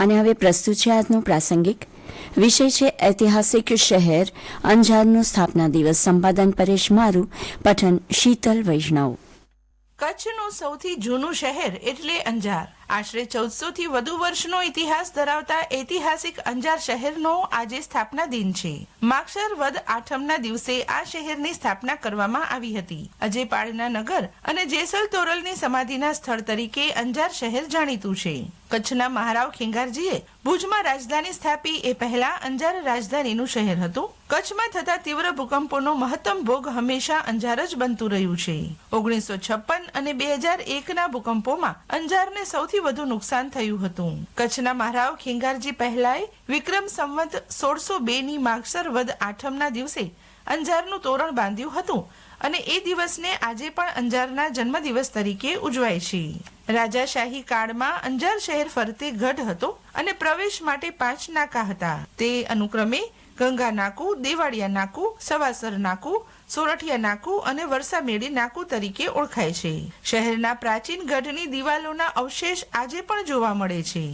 અને હવે પ્રસ્તુત છે આજનું પ્રાસંગિક વિષય છે ઐતિહાસિક શહેર અંજારનો સ્થાપના દિવસ. સંપાદન પરેશ મારું, પઠન શીતલ વૈષ્ણવ. કચ્છનું સૌથી જૂનું શહેર એટલે અંજાર. આશરે 1400 થી વધુ વર્ષનો ઇતિહાસ ધરાવતા ઐતિહાસિક અંજાર શહેરનો આજે સ્થાપના દિન છે. માગશર વદ આઠમના દિવસે આ શહેરની સ્થાપના કરવામાં આવી હતી. અજેપાળના નગર અને જેસલ તોરલની સમાધિના સ્થળ તરીકે અંજાર શહેર જાણીતું છે. કચ્છના મહારાવ ખેંગારજીએ ભુજમાં રાજધાની સ્થાપી એ પહેલા અંજાર રાજધાનીનું શહેર હતું. કચ્છમાં થતા તીવ્ર ભૂકંપોનો મહત્તમ ભોગ હંમેશા અંજાર જ બનતું રહ્યું છે. 1956 અને 2001ના ભૂકંપોમાં અંજારને સૌથી વધુ નુકસાન થયું હતું. કચ્છના મહારાવ ખેંગારજી પહેલાએ વિક્રમ સંવત 1602ની માગશર વદ આઠમના દિવસે અંજારનું તોરણ બાંધ્યું હતું અને એ દિવસને આજે પણ અંજારના જન્મદિવસ તરીકે ઉજવાય છે. રાજાશાહી કાળમાં અંજાર શહેર ફરતે ગઢ હતો અને પ્રવેશ માટે 5 નાકા હતા. તે અનુક્રમે ગંગા નાકુ, દેવાળિયા નાકુ, સવાસર નાકુ, સોરઠિયા નાકુ અને વરસામેડી નાકુ તરીકે ઓળખાય છે. શહેરના પ્રાચીન ગઢની દિવાલોના અવશેષ આજે પણ જોવા મળે છે.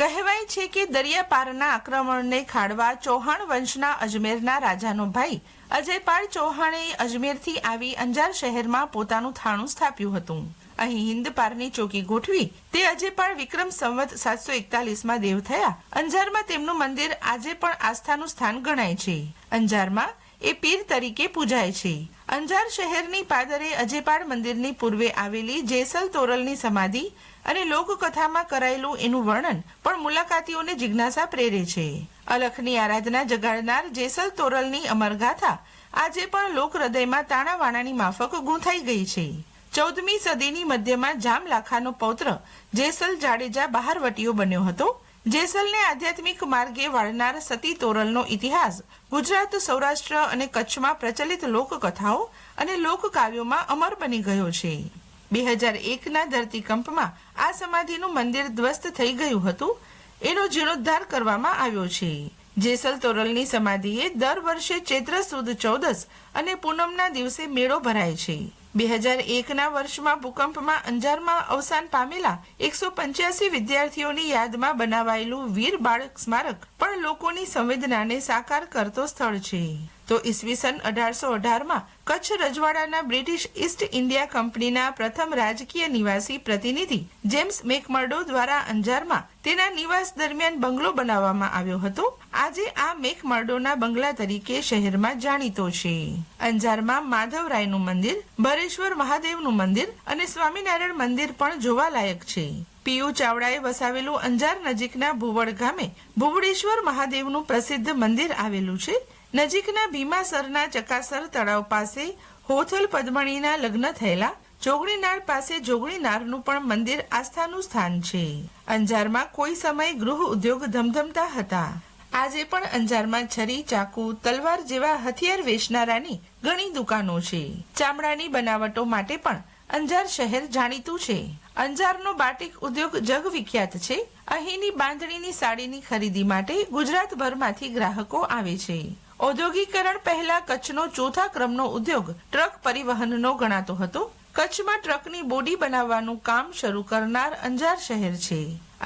કહેવાય છે કે દરિયાપારના આક્રમણને ખાળવા ચૌહાણ વંશના અજમેરના રાજાનો ભાઈ અજયપાળ ચૌહાણે અજમેરથી આવી અંજાર શહેરમાં પોતાનું થાણું સ્થાપ્યું હતું. અહીં હિન્દ પારની ચોકી ગોઠવી તે અજયપાળ વિક્રમ સંવત 741માં દેવ થયા. અંજારમાં તેમનું મંદિર આજે પણ આસ્થાનું સ્થાન ગણાય છે. અંજારમાં એ પીર તરીકે પૂજાય છે. અંજાર શહેરની પાદરે અજયપાળ મંદિરની પૂર્વે આવેલી જેસલ તોરલની સમાધિ અને લોકકથામાં કરાયેલું એનું વર્ણન પણ મુલાકાતીઓને જિજ્ઞાસા પ્રેરે છે. અલખની આરાધના જગાડનાર જેસલ તોરલની અમરગાથા આજે પણ લોક હૃદયમાં તાણાવાણાની માફક ગૂંથાઈ ગઈ છે. 14મી સદીની મધ્યમાં જામલાખાનો પૌત્ર જેસલ જાડેજા બહારવટીયો બન્યો હતો. જેસલને આધ્યાત્મિક માર્ગે વાળનાર સતી તોરલનો ઇતિહાસ ગુજરાત, સૌરાષ્ટ્ર અને કચ્છમાં પ્રચલિત લોકકથાઓ અને લોકકાવ્યોમાં અમર બની ગયો છે. 2001ના ધરતીકંપમાં આ સમાધિનું મંદિર ધ્વસ્ત થઈ ગયું હતું. એનો જીર્ણોદ્ધાર કરવામાં આવ્યો છે. જેસલ તોરલની સમાધિએ દર વર્ષે ચૈત્ર સુદ 14 અને પૂનમના દિવસે મેળો ભરાય છે. 2001ના વર્ષમાં ભૂકંપમાં અંજારમાં અવસાન પામેલા 185 વિદ્યાર્થીઓની યાદમાં બનાવાયેલું વીર બાળક સ્મારક પણ લોકોની સંવેદનાને સાકાર કરતો સ્થળ છે. તો ઈસવીસન 1818માં કચ્છ રજવાડાના બ્રિટિશ ઈસ્ટ ઇન્ડિયા કંપનીના પ્રથમ રાજકીય નિવાસી પ્રતિનિધિ જેમ્સ મેકમર્ડો દ્વારા અંજારમાં તેના નિવાસ દરમિયાન બંગલો બનાવવામાં આવ્યો હતો. આજે આ મેકમર્ડોના બંગલા તરીકે શહેરમાં જાણીતો છે. અંજારમાં માધવરાયનું મંદિર, ભરેશ્વર મહાદેવનું મંદિર અને સ્વામિનારાયણ મંદિર પણ જોવાલાયક છે. પીયુ ચાવડાએ વસાવેલું અંજાર નજીકના ભુવડ ગામે ભુવડેશ્વર મહાદેવનું પ્રસિદ્ધ મંદિર આવેલું છે. નજીકના ભીમાસરના ચકાસર તળાવ પાસે હોથલ પદ્મણીના લગ્ન થયેલા જોગણીનાળ પાસે જોગણીનારનું પણ મંદિર આસ્થાનું સ્થાન છે. અંજારમાં કોઈ સમયે ગૃહ ઉદ્યોગ ધમધમતા હતા. આજે પણ અંજારમાં છરી, ચાકુ, તલવાર જેવા હથિયાર વેચનારાની ઘણી દુકાનો છે. ચામડાની બનાવટો માટે પણ અંજાર શહેર જાણીતું છે. અંજારનો બાટિક ઉદ્યોગ જગ વિખ્યાત છે. અહીંની બાંધણીની સાડીની ખરીદી માટે ગુજરાતભરમાંથી ગ્રાહકો આવે છે. ઔદ્યોગિકરણ પહેલા કચ્છનો ચોથા ક્રમનો ઉદ્યોગ ટ્રક પરિવહનનો ગણાતો હતો. કચ્છમાં ટ્રકની બોડી બનાવવાનું કામ શરૂ કરનાર અંજાર શહેર છે.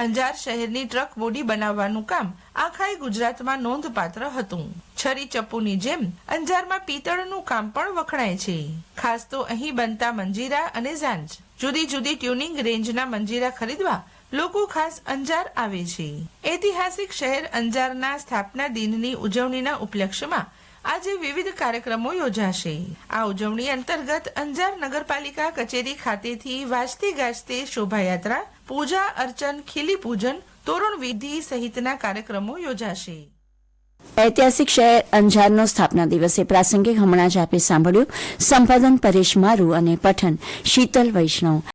અંજાર શહેરની ટ્રક બોડી બનાવવાનું કામ આખાય ગુજરાતમાં નોંધપાત્ર હતું. છરી ચપ્પુની જેમ અંજારમાં પિત્તળનું કામ પણ વખણાય છે. ખાસ તો અહીં બનતા મંજીરા અને ઝાંજ. જુદી જુદી ટ્યુનિંગ રેન્જના મંજીરા ખરીદવા લોકો ખાસ અંજાર આવે છે. ઐતિહાસિક શહેર અંજારના સ્થાપના દિનની ઉજવણીના ઉપલક્ષ્યમાં આજે વિવિધ કાર્યક્રમો યોજાશે. આ ઉજવણી અંતર્ગત અંજાર નગરપાલિકા કચેરી ખાતેથી વાજતે ગાજતે શોભાયાત્રા, પૂજા અર્ચન, ખીલી પૂજન, તોરણ વિધિ સહિતના કાર્યક્રમો યોજાશે. ઐતિહાસિક શહેર અંજારનો સ્થાપના દિવસે પ્રાસંગિક હમણાં જ આપે સાંભળ્યું. સંપાદન પરેશ મારું અને પઠન શીતલ વૈષ્ણવ.